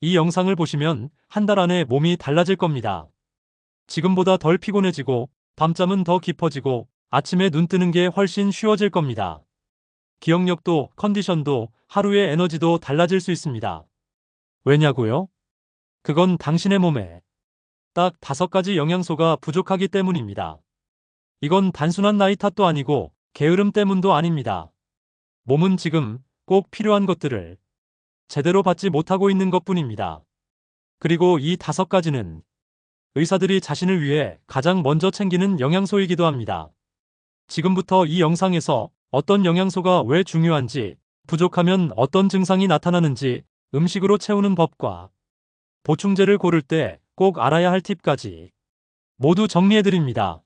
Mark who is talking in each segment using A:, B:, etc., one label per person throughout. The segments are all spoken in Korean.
A: 이 영상을 보시면 한 달 안에 몸이 달라질 겁니다. 지금보다 덜 피곤해지고 밤잠은 더 깊어지고 아침에 눈 뜨는 게 훨씬 쉬워질 겁니다. 기억력도 컨디션도 하루의 에너지도 달라질 수 있습니다. 왜냐고요? 그건 당신의 몸에 딱 5가지 영양소가 부족하기 때문입니다. 이건 단순한 나이 탓도 아니고 게으름 때문도 아닙니다. 몸은 지금 꼭 필요한 것들을 제대로 받지 못하고 있는 것뿐입니다. 그리고 이 5가지는 의사들이 자신을 위해 가장 먼저 챙기는 영양소이기도 합니다. 지금부터 이 영상에서 어떤 영양소가 왜 중요한지, 부족하면 어떤 증상이 나타나는지, 음식으로 채우는 법과 보충제를 고를 때 꼭 알아야 할 팁까지 모두 정리해드립니다.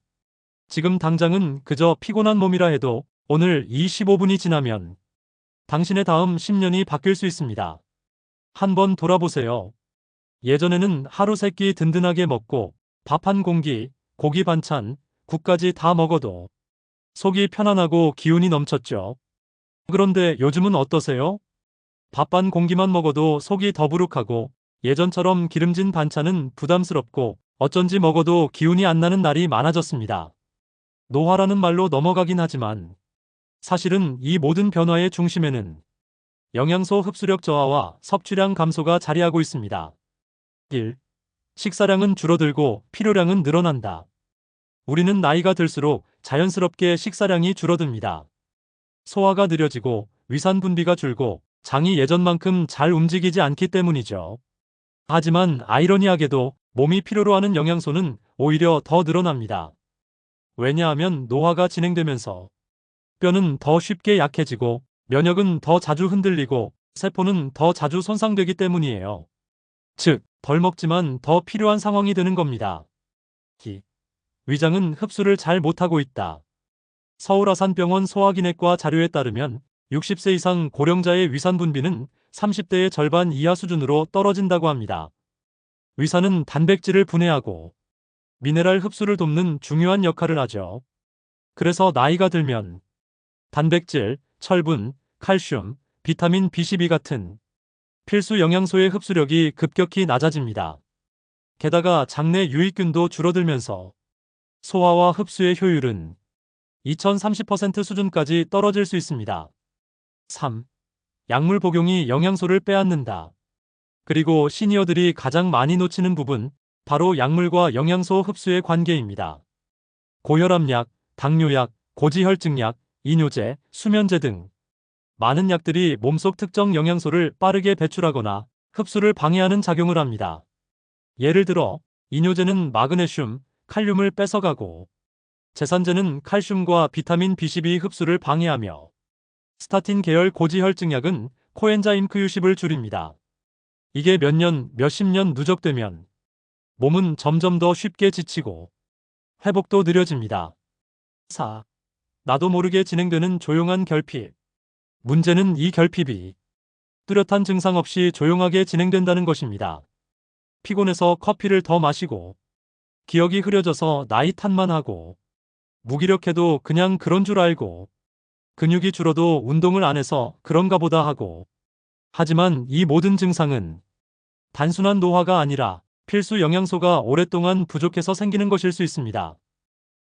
A: 지금 당장은 그저 피곤한 몸이라 해도 오늘 이 15분이 지나면 당신의 다음 10년이 바뀔 수 있습니다. 한번 돌아보세요. 예전에는 하루 3끼 든든하게 먹고 밥 한 공기, 고기 반찬, 국까지 다 먹어도 속이 편안하고 기운이 넘쳤죠. 그런데 요즘은 어떠세요? 밥 반 공기만 먹어도 속이 더부룩하고 예전처럼 기름진 반찬은 부담스럽고 어쩐지 먹어도 기운이 안 나는 날이 많아졌습니다. 노화라는 말로 넘어가긴 하지만 사실은 이 모든 변화의 중심에는 영양소 흡수력 저하와 섭취량 감소가 자리하고 있습니다. 1. 식사량은 줄어들고 필요량은 늘어난다. 우리는 나이가 들수록 자연스럽게 식사량이 줄어듭니다. 소화가 느려지고 위산 분비가 줄고 장이 예전만큼 잘 움직이지 않기 때문이죠. 하지만 아이러니하게도 몸이 필요로 하는 영양소는 오히려 더 늘어납니다. 왜냐하면 노화가 진행되면서 뼈는 더 쉽게 약해지고 면역은 더 자주 흔들리고 세포는 더 자주 손상되기 때문이에요. 즉, 덜 먹지만 더 필요한 상황이 되는 겁니다. 위장은 흡수를 잘 못하고 있다. 서울아산병원 소화기내과 자료에 따르면 60세 이상 고령자의 위산 분비는 30대의 절반 이하 수준으로 떨어진다고 합니다. 위산은 단백질을 분해하고 미네랄 흡수를 돕는 중요한 역할을 하죠. 그래서 나이가 들면 단백질, 철분, 칼슘, 비타민 B12 같은 필수 영양소의 흡수력이 급격히 낮아집니다. 게다가 장내 유익균도 줄어들면서 소화와 흡수의 효율은 2030% 수준까지 떨어질 수 있습니다. 3. 약물 복용이 영양소를 빼앗는다. 그리고 시니어들이 가장 많이 놓치는 부분, 바로 약물과 영양소 흡수의 관계입니다. 고혈압약, 당뇨약, 고지혈증약, 이뇨제, 수면제 등 많은 약들이 몸속 특정 영양소를 빠르게 배출하거나 흡수를 방해하는 작용을 합니다. 예를 들어 이뇨제는 마그네슘, 칼륨을 뺏어가고 제산제는 칼슘과 비타민 B12 흡수를 방해하며 스타틴 계열 고지혈증약은 코엔자임 Q10을 줄입니다. 이게 몇 년, 몇십 년 누적되면 몸은 점점 더 쉽게 지치고 회복도 느려집니다. 4. 나도 모르게 진행되는 조용한 결핍. 문제는 이 결핍이 뚜렷한 증상 없이 조용하게 진행된다는 것입니다. 피곤해서 커피를 더 마시고 기억이 흐려져서 나이 탓만 하고 무기력해도 그냥 그런 줄 알고 근육이 줄어도 운동을 안 해서 그런가 보다 하고 하지만 이 모든 증상은 단순한 노화가 아니라 필수 영양소가 오랫동안 부족해서 생기는 것일 수 있습니다.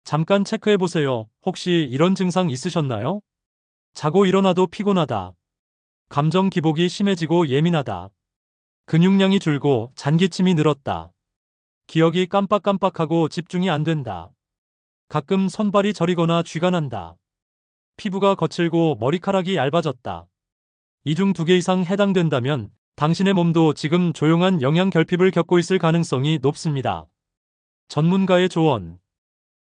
A: 잠깐 체크해보세요. 혹시 이런 증상 있으셨나요? 자고 일어나도 피곤하다. 감정 기복이 심해지고 예민하다. 근육량이 줄고 잔기침이 늘었다. 기억이 깜빡깜빡하고 집중이 안 된다. 가끔 손발이 저리거나 쥐가 난다. 피부가 거칠고 머리카락이 얇아졌다. 이 중 2개 이상 해당된다면 당신의 몸도 지금 조용한 영양 결핍을 겪고 있을 가능성이 높습니다. 전문가의 조언.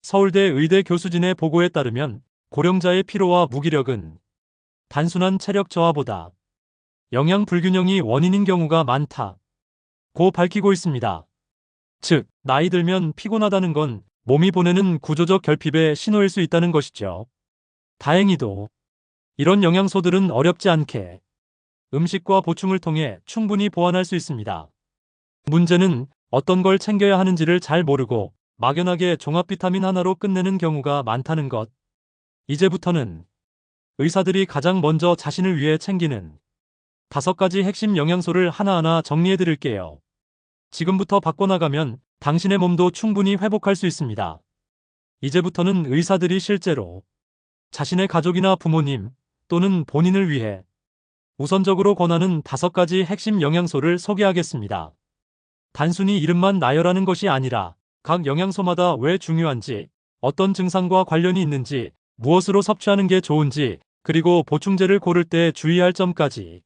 A: 서울대 의대 교수진의 보고에 따르면 고령자의 피로와 무기력은 단순한 체력 저하보다 영양 불균형이 원인인 경우가 많다고 밝히고 있습니다. 즉, 나이 들면 피곤하다는 건 몸이 보내는 구조적 결핍의 신호일 수 있다는 것이죠. 다행히도 이런 영양소들은 어렵지 않게 음식과 보충을 통해 충분히 보완할 수 있습니다. 문제는 어떤 걸 챙겨야 하는지를 잘 모르고 막연하게 종합 비타민 하나로 끝내는 경우가 많다는 것. 이제부터는 의사들이 가장 먼저 자신을 위해 챙기는 5가지 핵심 영양소를 하나하나 정리해 드릴게요. 지금부터 바꿔나가면 당신의 몸도 충분히 회복할 수 있습니다. 이제부터는 의사들이 실제로 자신의 가족이나 부모님 또는 본인을 위해 우선적으로 권하는 5가지 핵심 영양소를 소개하겠습니다. 단순히 이름만 나열하는 것이 아니라 각 영양소마다 왜 중요한지, 어떤 증상과 관련이 있는지, 무엇으로 섭취하는 게 좋은지, 그리고 보충제를 고를 때 주의할 점까지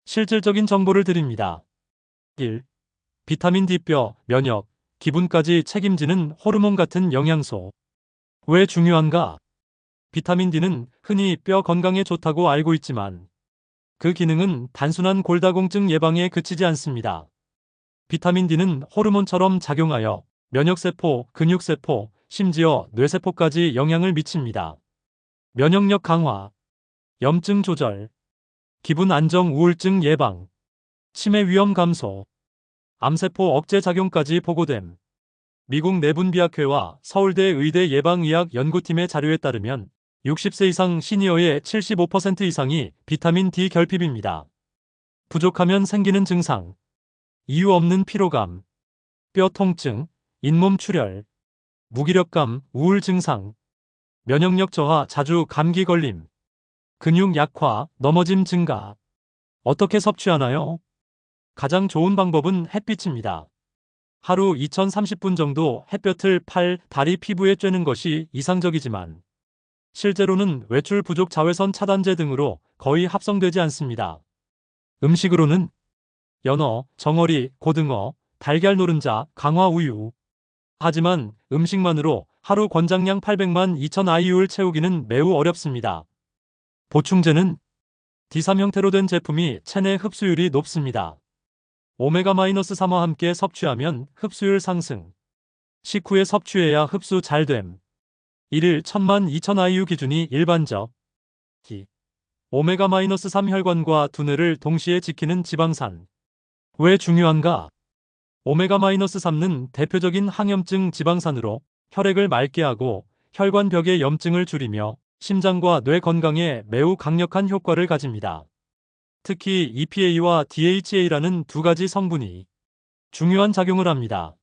A: 실질적인 정보를 드립니다. 1. 비타민 D 뼈, 면역, 기분까지 책임지는 호르몬 같은 영양소. 왜 중요한가? 비타민 D는 흔히 뼈 건강에 좋다고 알고 있지만 그 기능은 단순한 골다공증 예방에 그치지 않습니다. 비타민 D는 호르몬처럼 작용하여 면역세포, 근육세포, 심지어 뇌세포까지 영향을 미칩니다. 면역력 강화, 염증 조절, 기분 안정 우울증 예방, 치매 위험 감소, 암세포 억제 작용까지 보고됨. 미국 내분비학회와 서울대 의대 예방의학 연구팀의 자료에 따르면 60세 이상 시니어의 75% 이상이 비타민 D 결핍입니다. 부족하면 생기는 증상, 이유 없는 피로감, 뼈 통증, 잇몸 출혈, 무기력감, 우울 증상, 면역력 저하, 자주 감기 걸림, 근육 약화, 넘어짐 증가. 어떻게 섭취하나요? 가장 좋은 방법은 햇빛입니다. 하루 2030분 정도 햇볕을 팔, 다리 피부에 쬐는 것이 이상적이지만 실제로는 외출 부족, 자외선 차단제 등으로 거의 합성되지 않습니다. 음식으로는 연어, 정어리, 고등어, 달걀 노른자, 강화 우유. 하지만 음식만으로 하루 권장량 800만 2천 IU를 채우기는 매우 어렵습니다. 보충제는 D3 형태로 된 제품이 체내 흡수율이 높습니다. 오메가-3와 함께 섭취하면 흡수율 상승. 식후에 섭취해야 흡수 잘됨. 1일 1000만 2천 IU 기준이 일반적. 오메가-3 혈관과 두뇌를 동시에 지키는 지방산. 왜 중요한가? 오메가-3는 대표적인 항염증 지방산으로 혈액을 맑게 하고 혈관벽의 염증을 줄이며 심장과 뇌 건강에 매우 강력한 효과를 가집니다. 특히 EPA와 DHA라는 2가지 성분이 중요한 작용을 합니다.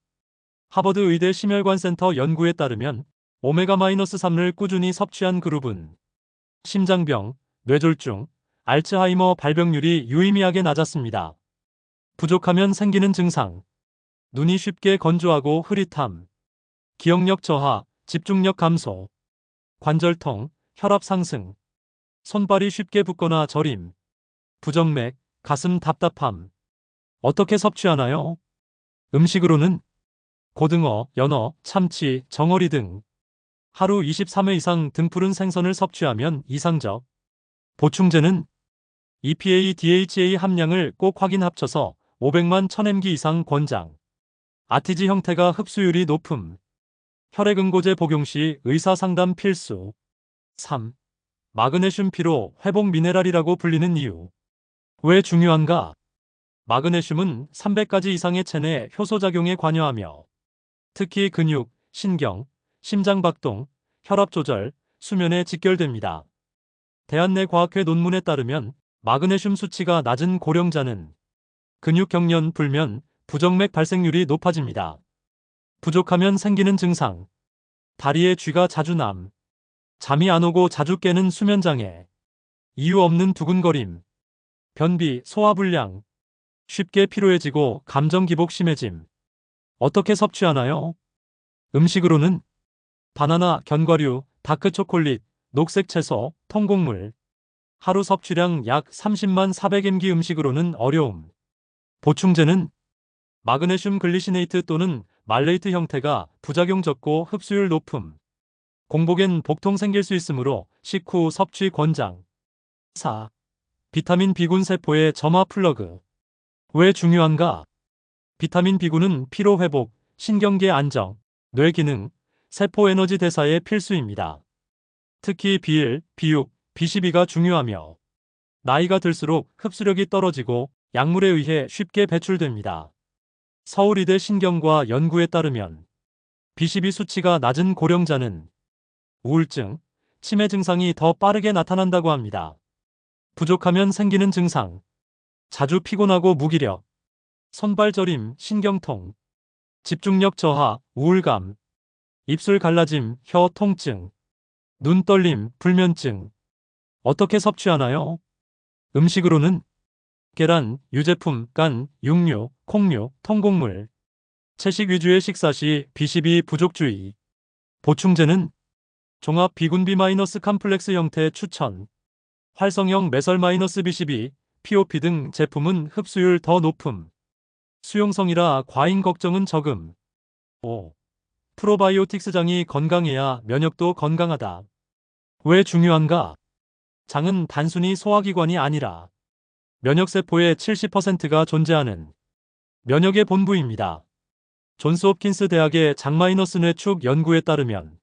A: 하버드 의대 심혈관센터 연구에 따르면 오메가-3을 꾸준히 섭취한 그룹은 심장병, 뇌졸중, 알츠하이머 발병률이 유의미하게 낮았습니다. 부족하면 생기는 증상, 눈이 쉽게 건조하고 흐릿함, 기억력 저하, 집중력 감소, 관절통, 혈압 상승, 손발이 쉽게 붓거나 저림, 부정맥, 가슴 답답함. 어떻게 섭취하나요? 음식으로는 고등어, 연어, 참치, 정어리 등 하루 23회 이상 등푸른 생선을 섭취하면 이상적. 보충제는 EPA, DHA 함량을 꼭 확인 합쳐서 500만 1000mg 이상 권장. 아티지 형태가 흡수율이 높음. 혈액응고제 복용 시 의사 상담 필수. 3. 마그네슘 피로 회복 미네랄이라고 불리는 이유. 왜 중요한가? 마그네슘은 300가지 이상의 체내 효소작용에 관여하며 특히 근육, 신경, 심장박동, 혈압 조절, 수면에 직결됩니다. 대한내과학회 논문에 따르면 마그네슘 수치가 낮은 고령자는 근육 경련, 불면, 부정맥 발생률이 높아집니다. 부족하면 생기는 증상, 다리에 쥐가 자주 남, 잠이 안 오고 자주 깨는 수면장애, 이유 없는 두근거림, 변비, 소화불량, 쉽게 피로해지고 감정 기복 심해짐. 어떻게 섭취하나요? 음식으로는 바나나, 견과류, 다크초콜릿, 녹색 채소, 통곡물. 하루 섭취량 약 30만 400mg. 음식으로는 어려움. 보충제는 마그네슘 글리시네이트 또는 말레이트 형태가 부작용 적고 흡수율 높음. 공복엔 복통 생길 수 있으므로 식후 섭취 권장. 4. 비타민 B군 세포의 점화 플러그. 왜 중요한가? 비타민 B군은 피로 회복, 신경계 안정, 뇌 기능, 세포 에너지 대사에 필수입니다. 특히 B1, B6, B12가 중요하며 나이가 들수록 흡수력이 떨어지고 약물에 의해 쉽게 배출됩니다. 서울의대 신경과 연구에 따르면 B12 수치가 낮은 고령자는 우울증, 치매 증상이 더 빠르게 나타난다고 합니다. 부족하면 생기는 증상, 자주 피곤하고 무기력, 손발 저림, 신경통, 집중력 저하, 우울감, 입술 갈라짐, 혀 통증, 눈 떨림, 불면증. 어떻게 섭취하나요? 음식으로는 계란, 유제품, 간, 육류, 콩류, 통곡물, 채식 위주의 식사 시 B12 부족주의. 보충제는 종합 비군비 컴플렉스 형태 추천. 활성형 매설 B12, POP 등 제품은 흡수율 더 높음. 수용성이라 과잉 걱정은 적음. 5. 프로바이오틱스장이 건강해야 면역도 건강하다. 왜 중요한가? 장은 단순히 소화기관이 아니라 면역세포의 70%가 존재하는 면역의 본부입니다. 존스 홉킨스 대학의 장-뇌축 연구에 따르면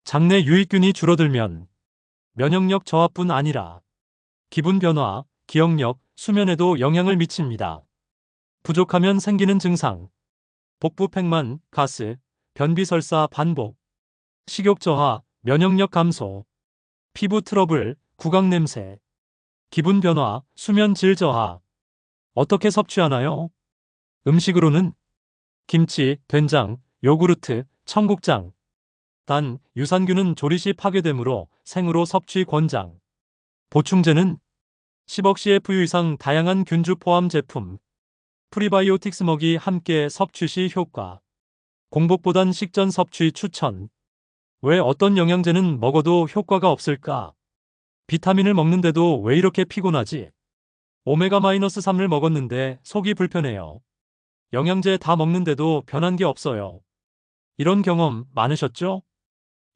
A: 장내 유익균이 줄어들면 면역력 저하뿐 아니라 기분 변화, 기억력, 수면에도 영향을 미칩니다. 부족하면 생기는 증상, 복부 팽만, 가스, 변비 설사 반복, 식욕 저하, 면역력 감소, 피부 트러블, 구강 냄새, 기분 변화, 수면 질 저하. 어떻게 섭취하나요? 음식으로는 김치, 된장, 요구르트, 청국장. 단, 유산균은 조리 시 파괴되므로 생으로 섭취 권장. 보충제는 10억 CFU 이상 다양한 균주 포함 제품. 프리바이오틱스 먹이 함께 섭취 시 효과. 공복보단 식전 섭취 추천. 왜 어떤 영양제는 먹어도 효과가 없을까? 비타민을 먹는데도 왜 이렇게 피곤하지? 오메가-3을 먹었는데 속이 불편해요. 영양제 다 먹는데도 변한 게 없어요. 이런 경험 많으셨죠?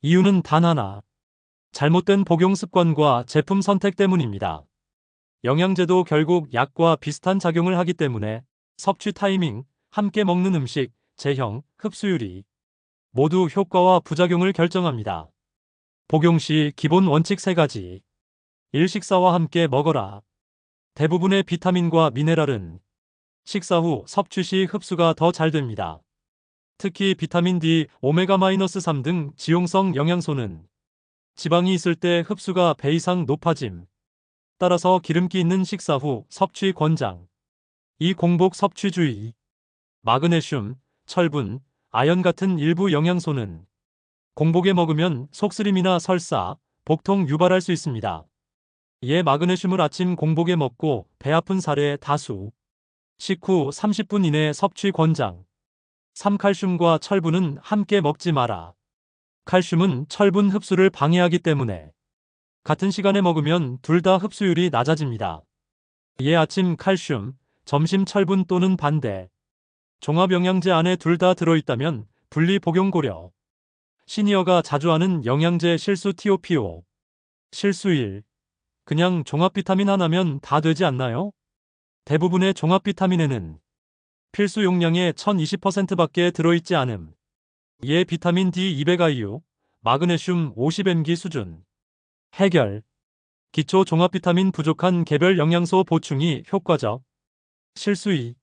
A: 이유는 단 하나. 잘못된 복용 습관과 제품 선택 때문입니다. 영양제도 결국 약과 비슷한 작용을 하기 때문에 섭취 타이밍, 함께 먹는 음식, 제형, 흡수율이 모두 효과와 부작용을 결정합니다. 복용 시 기본 원칙 3가지. 1. 식사와 함께 먹어라. 대부분의 비타민과 미네랄은 식사 후 섭취 시 흡수가 더 잘 됩니다. 특히 비타민 D, 오메가-3 등 지용성 영양소는 지방이 있을 때 흡수가 배 이상 높아짐. 따라서 기름기 있는 식사 후 섭취 권장. 이 공복 섭취 주의. 마그네슘, 철분, 아연 같은 일부 영양소는 공복에 먹으면 속쓰림이나 설사, 복통 유발할 수 있습니다. 이에 마그네슘을 아침 공복에 먹고 배 아픈 사례 다수. 식후 30분 이내 섭취 권장. 3. 칼슘과 철분은 함께 먹지 마라. 칼슘은 철분 흡수를 방해하기 때문에 같은 시간에 먹으면 둘 다 흡수율이 낮아집니다. 이에 아침 칼슘, 점심 철분 또는 반대. 종합영양제 안에 둘 다 들어있다면 분리 복용 고려. 시니어가 자주 하는 영양제 실수 TOPO. 실수 1. 그냥 종합비타민 하나면 다 되지 않나요? 대부분의 종합비타민에는 필수 용량의 1020%밖에 들어있지 않음. 이에 비타민 D 200IU, 마그네슘 50mg 수준. 해결. 기초 종합비타민 부족한 개별 영양소 보충이 효과적. 실수 2.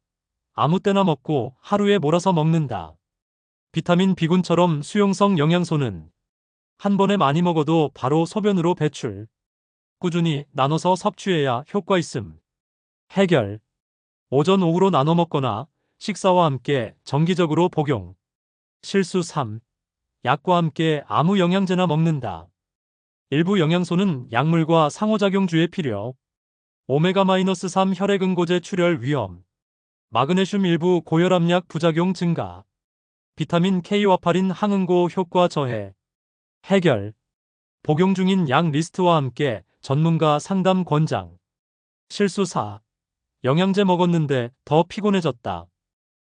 A: 아무 때나 먹고 하루에 몰아서 먹는다. 비타민 B군처럼 수용성 영양소는 한 번에 많이 먹어도 바로 소변으로 배출. 꾸준히 나눠서 섭취해야 효과 있음. 해결. 오전 오후로 나눠 먹거나 식사와 함께 정기적으로 복용. 실수 3. 약과 함께 아무 영양제나 먹는다. 일부 영양소는 약물과 상호작용주의 필요. 오메가-3 혈액응고제 출혈 위험. 마그네슘 일부 고혈압약 부작용 증가. 비타민 K 와파린 항응고 효과 저해. 해결. 복용 중인 약 리스트와 함께 전문가 상담 권장. 실수 4. 영양제 먹었는데 더 피곤해졌다.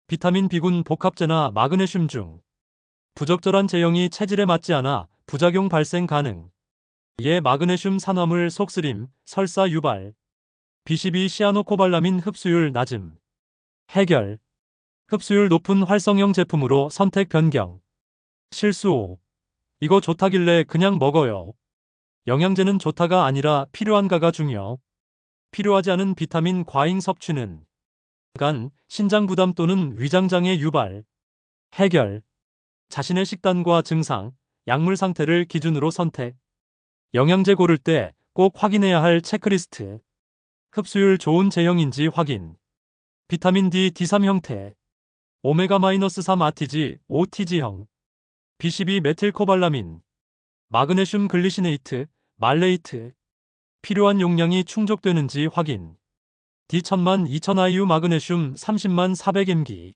A: 비타민 B군 복합제나 마그네슘 중 부적절한 제형이 체질에 맞지 않아 부작용 발생 가능. 이에 마그네슘 산화물 속쓰림, 설사 유발. B12 시아노코발라민 흡수율 낮음. 해결. 흡수율 높은 활성형 제품으로 선택 변경. 실수 5. 이거 좋다길래 그냥 먹어요. 영양제는 좋다가 아니라 필요한가가 중요. 필요하지 않은 비타민 과잉 섭취는 간, 신장 부담 또는 위장장애 유발. 해결. 자신의 식단과 증상, 약물 상태를 기준으로 선택. 영양제 고를 때 꼭 확인해야 할 체크리스트. 흡수율 좋은 제형인지 확인. 비타민 D D3 형태. 오메가-3 아티지, OTG형. B12 메틸코발라민. 마그네슘 글리시네이트, 말레이트. 필요한 용량이 충족되는지 확인. D1000만 2000IU 마그네슘 30만 400mg.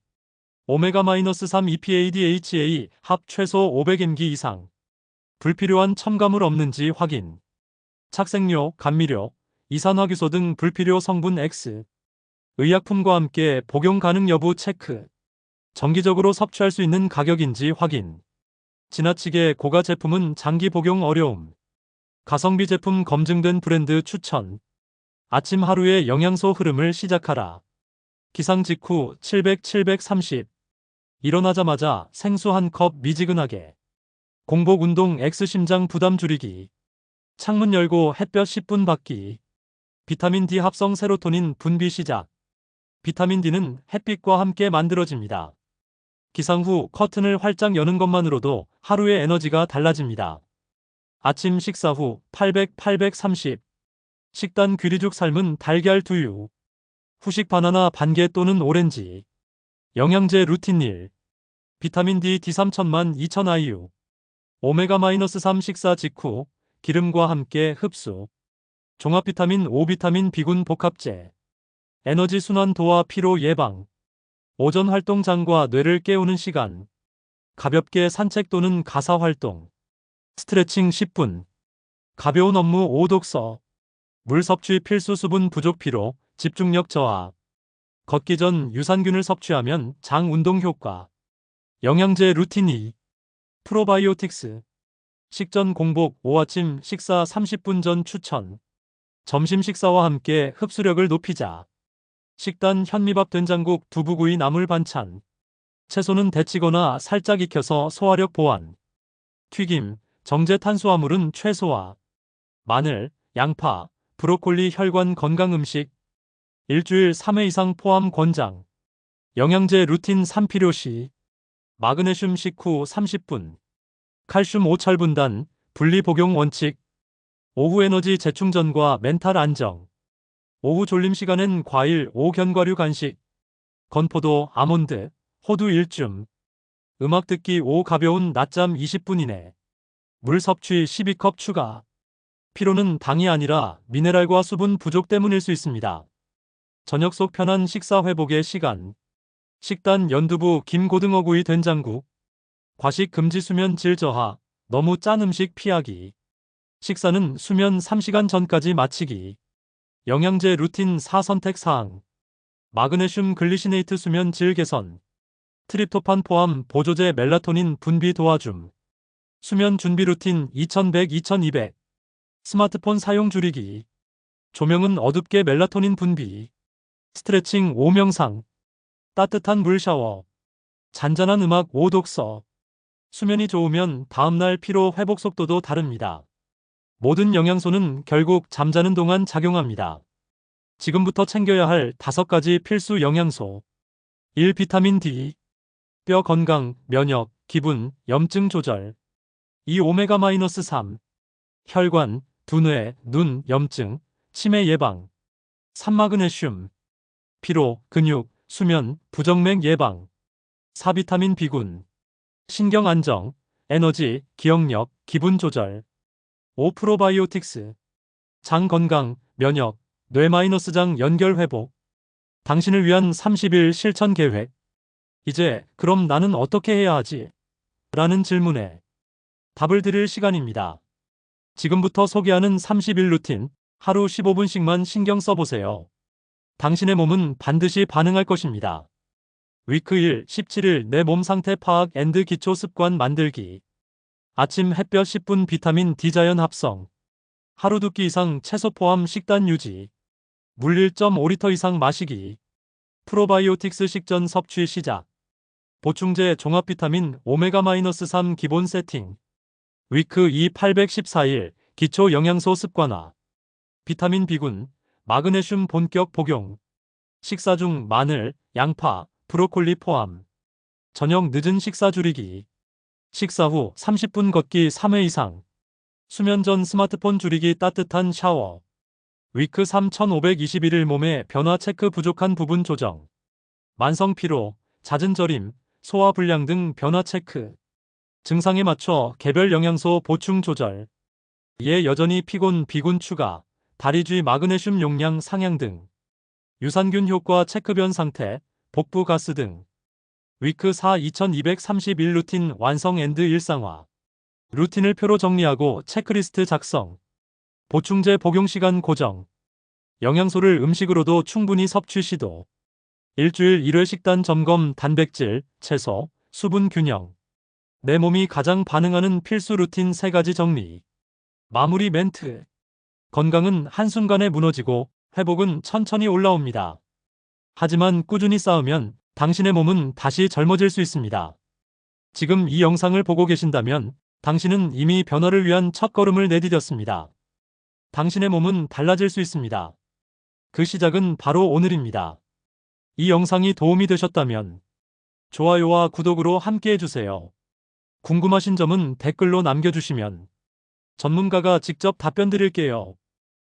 A: 오메가-3 EPA-DHA 합 최소 500mg 이상. 불필요한 첨가물 없는지 확인. 착색료, 감미료, 이산화규소 등 불필요 성분 X. 의약품과 함께 복용 가능 여부 체크. 정기적으로 섭취할 수 있는 가격인지 확인. 지나치게 고가 제품은 장기 복용 어려움. 가성비 제품 검증된 브랜드 추천. 아침 하루의 영양소 흐름을 시작하라. 기상 직후 700-730. 일어나자마자 생수 한 컵 미지근하게. 공복 운동 X 심장 부담 줄이기. 창문 열고 햇볕 10분 받기. 비타민 D 합성 세로토닌 분비 시작. 비타민 D는 햇빛과 함께 만들어집니다. 기상 후 커튼을 활짝 여는 것만으로도 하루의 에너지가 달라집니다. 아침 식사 후 800-830. 식단 귀리죽 삶은 달걀 두유. 후식 바나나 반개 또는 오렌지. 영양제 루틴 1. 비타민 D D3 1000만 2000IU. 오메가-3 식사 직후 기름과 함께 흡수. 종합 비타민 5 비타민 B군 복합제. 에너지 순환 도와 피로 예방. 오전 활동장과 뇌를 깨우는 시간. 가볍게 산책 또는 가사 활동. 스트레칭 10분. 가벼운 업무 오독서. 물 섭취 필수 수분 부족 피로, 집중력 저하. 걷기 전 유산균을 섭취하면 장 운동 효과. 영양제 루틴 2. 프로바이오틱스. 식전 공복, 오아침 식사 30분 전 추천. 점심 식사와 함께 흡수력을 높이자. 식단 현미밥 된장국 두부구이 나물 반찬. 채소는 데치거나 살짝 익혀서 소화력 보완. 튀김, 정제 탄수화물은 최소화. 마늘, 양파, 브로콜리 혈관 건강 음식. 일주일 3회 이상 포함 권장. 영양제 루틴 3 필요시. 마그네슘 식후 30분. 칼슘 오철 분단, 분리 복용 원칙. 오후 에너지 재충전과 멘탈 안정. 오후 졸림 시간엔 과일, 오견과류 간식. 건포도, 아몬드, 호두 1줌. 음악 듣기 오후 가벼운 낮잠 20분 이내. 물 섭취 12컵 추가. 피로는 당이 아니라 미네랄과 수분 부족 때문일 수 있습니다. 저녁 속 편한 식사 회복의 시간. 식단 연두부 김고등어구이 된장국. 과식 금지 수면 질 저하. 너무 짠 음식 피하기. 식사는 수면 3시간 전까지 마치기. 영양제 루틴 4 선택 사항. 마그네슘 글리시네이트 수면 질 개선. 트립토판 포함 보조제 멜라토닌 분비 도와줌. 수면 준비 루틴 2100-2200. 스마트폰 사용 줄이기. 조명은 어둡게 멜라토닌 분비. 스트레칭 5명상. 따뜻한 물 샤워. 잔잔한 음악 5독서. 수면이 좋으면 다음날 피로 회복 속도도 다릅니다. 모든 영양소는 결국 잠자는 동안 작용합니다. 지금부터 챙겨야 할 5가지 필수 영양소. 1. 비타민 D. 뼈 건강, 면역, 기분, 염증 조절. 2. 오메가-3. 혈관, 두뇌, 눈, 염증, 치매 예방. 3. 마그네슘. 피로, 근육, 수면, 부정맥 예방. 4. 비타민 B군. 신경 안정, 에너지, 기억력, 기분 조절. 5. 프로바이오틱스. 장 건강, 면역, 뇌-장 연결 회복. 당신을 위한 30일 실천 계획. 이제 그럼 나는 어떻게 해야 하지? 라는 질문에 답을 드릴 시간입니다. 지금부터 소개하는 30일 루틴, 하루 15분씩만 신경 써보세요. 당신의 몸은 반드시 반응할 것입니다. 위크 1, 17일 내 몸 상태 파악 앤드 기초 습관 만들기. 아침 햇볕 10분 비타민 D 자연 합성. 하루 2끼 이상 채소 포함 식단 유지. 물 1.5리터 이상 마시기. 프로바이오틱스 식전 섭취 시작. 보충제 종합 비타민 오메가-3 기본 세팅. 위크 2 814일 기초 영양소 습관화. 비타민 B군, 마그네슘 본격 복용. 식사 중 마늘, 양파, 브로콜리 포함. 저녁 늦은 식사 줄이기. 식사 후 30분 걷기 3회 이상. 수면 전 스마트폰 줄이기 따뜻한 샤워. 위크 3521일 몸의 변화 체크 부족한 부분 조정. 만성 피로, 잦은 저림, 소화 불량 등 변화 체크. 증상에 맞춰 개별 영양소 보충 조절. 예 여전히 피곤, 비군 추가, 다리쥐 마그네슘 용량 상향 등. 유산균 효과 체크변 상태, 복부 가스 등. 위크 4 2231 루틴 완성 앤드 일상화. 루틴을 표로 정리하고 체크리스트 작성. 보충제 복용 시간 고정. 영양소를 음식으로도 충분히 섭취 시도. 일주일 1회 식단 점검 단백질, 채소, 수분 균형. 내 몸이 가장 반응하는 필수 루틴 3가지 정리. 마무리 멘트. 건강은 한순간에 무너지고 회복은 천천히 올라옵니다. 하지만 꾸준히 쌓으면 당신의 몸은 다시 젊어질 수 있습니다. 지금 이 영상을 보고 계신다면 당신은 이미 변화를 위한 첫걸음을 내디뎠습니다. 당신의 몸은 달라질 수 있습니다. 그 시작은 바로 오늘입니다. 이 영상이 도움이 되셨다면 좋아요와 구독으로 함께 해주세요. 궁금하신 점은 댓글로 남겨주시면 전문가가 직접 답변 드릴게요.